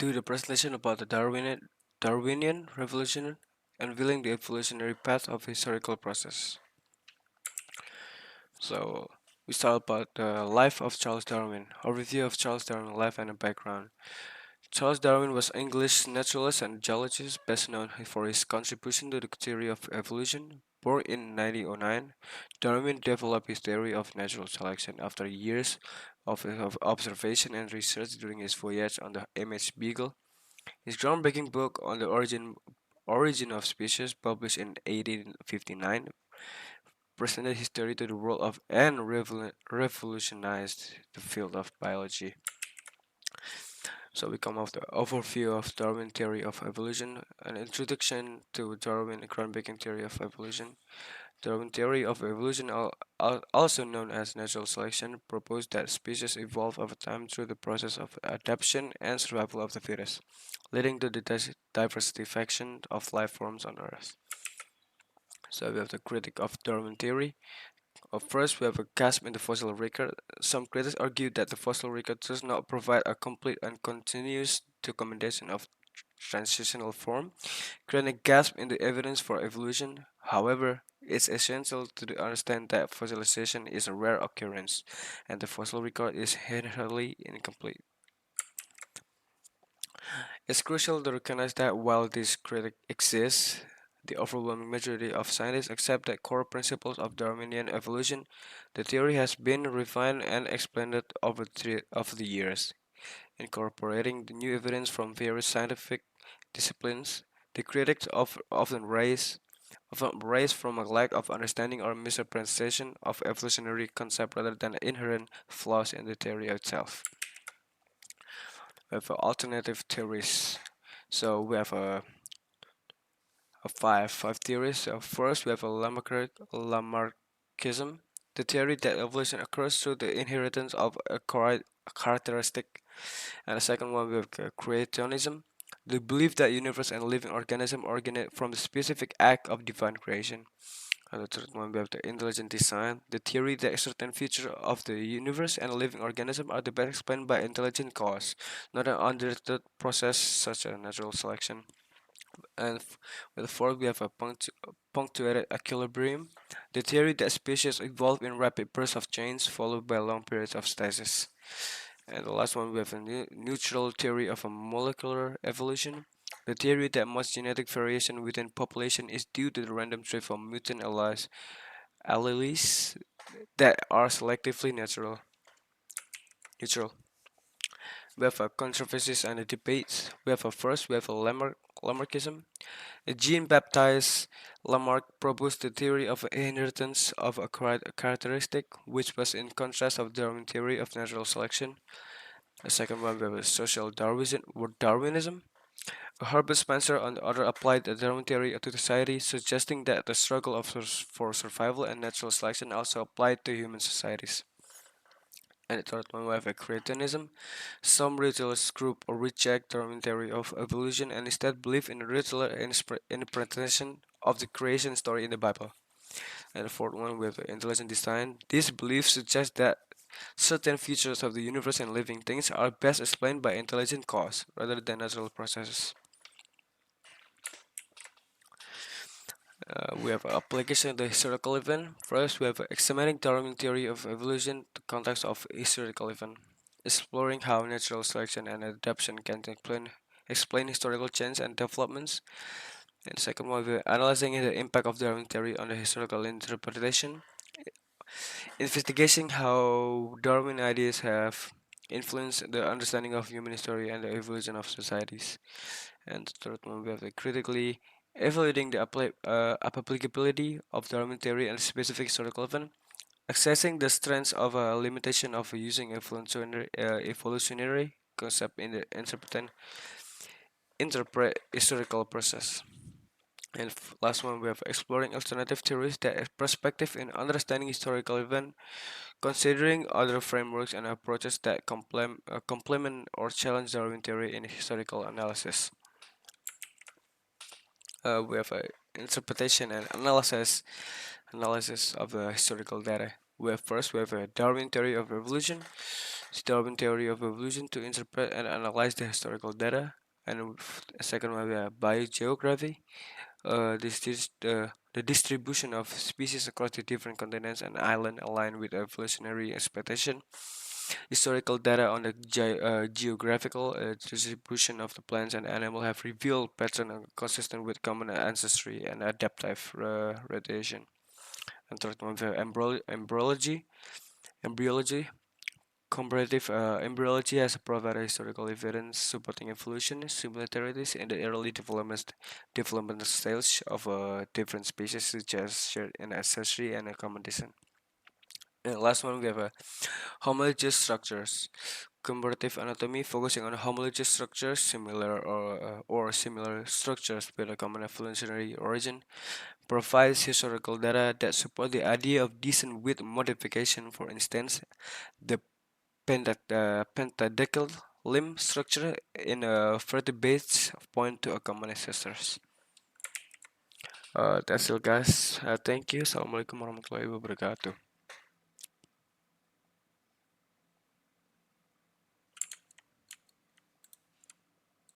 do the presentation about the Darwinian revolution, unveiling the evolutionary path of historical process. So we start about the life of Charles Darwin. Overview of Charles Darwin life and background. Charles Darwin was an English naturalist and geologist best known for his contribution to the theory of evolution. Born in 1909, Darwin developed his theory of natural selection after years of observation and research during his voyage on the MH Beagle. His groundbreaking book on the origin of species, published in 1859, presented his theory to the world and revolutionized the field of biology. So we come off the overview of Darwin theory of evolution, an introduction to Darwin groundbreaking theory of evolution. Darwin theory of evolution, also known as natural selection, proposed that species evolve over time through the process of adaptation and survival of the fittest, leading to the diversification of life forms on Earth. So we have the critic of Darwin theory. First, we have a gasp in the fossil record. Some critics argue that the fossil record does not provide a complete and continuous documentation of transitional form, creating a gasp in the evidence for evolution. However, it's essential to understand that fossilization is a rare occurrence, and the fossil record is inherently incomplete. It's crucial to recognize that while this critique exists, the overwhelming majority of scientists accept the core principles of Darwinian evolution. The theory has been refined and expanded over the years, incorporating the new evidence from various scientific disciplines. The critics often raise from a lack of understanding or misrepresentation of evolutionary concept rather than inherent flaws in the theory itself. We have alternative theories. So we have five theories. So first, we have a Lamarckism, the theory that evolution occurs through the inheritance of a characteristic. And the second one, we have creationism, the belief that universe and living organism originate from the specific act of divine creation. And the third one, we have the intelligent design, the theory that certain features of the universe and living organism are the best explained by intelligent cause, not an undirected process such as natural selection. And with the fourth, we have a punctuated equilibrium, the theory that species evolve in rapid bursts of change followed by long periods of stasis. And the last one, we have a neutral theory of a molecular evolution, the theory that most genetic variation within population is due to the random drift of mutant alleles that are selectively neutral. We have a controversies and a debates. We have a Lamarckism. Jean-Baptiste Lamarck proposed the theory of inheritance of a characteristic, which was in contrast of Darwin theory of natural selection. The second one, we have a social Darwinism. Herbert Spencer, on the other, applied the Darwin theory to society, suggesting that the struggle for survival and natural selection also applied to human societies. And the third one, we have a creationism. Some ritualist group reject Darwin theory of evolution and instead believe in the ritual interpretation of the creation story in the Bible. And the fourth one, we have intelligent design. This belief suggests that certain features of the universe and living things are best explained by intelligent cause rather than natural processes. We have application of the historical event. First, we have examining Darwin theory of evolution, the context of historical event, exploring how natural selection and adaptation can explain historical change and developments. And second one, we're analyzing the impact of Darwin theory on the historical interpretation, investigating how Darwin ideas have influenced the understanding of human history and the evolution of societies. And the third one, we have critically evaluating the applicability of Darwin theory and specific historical event, assessing the strengths of a limitation of using evolutionary concept in the interpret historical process. And last one, we have exploring alternative theories that is perspective in understanding historical event, considering other frameworks and approaches that complement or challenge Darwin theory in historical analysis. We have a interpretation and analysis of the historical data. We have a Darwin theory of evolution. Darwin theory of evolution to interpret and analyze the historical data. And second one, we have biogeography. The distribution of species across the different continents and islands align with evolutionary expectation. Historical data on the geographical distribution of the plants and animals have revealed patterns consistent with common ancestry and adaptive radiation. And third one, we have embryology. Comparative embryology has provided historical evidence supporting evolution similarities in the early developmental stage of different species, such as shared in ancestry and accommodation. And the last one, we have homologous structures. Comparative anatomy focusing on homologous structures, or similar structures with a common evolutionary origin, provides historical data that support the idea of descent with modification. For instance, the pentadactyl limb structure in vertebrates point to a common ancestors. That's all, guys. Thank you. Assalamualaikum warahmatullahi wabarakatuh.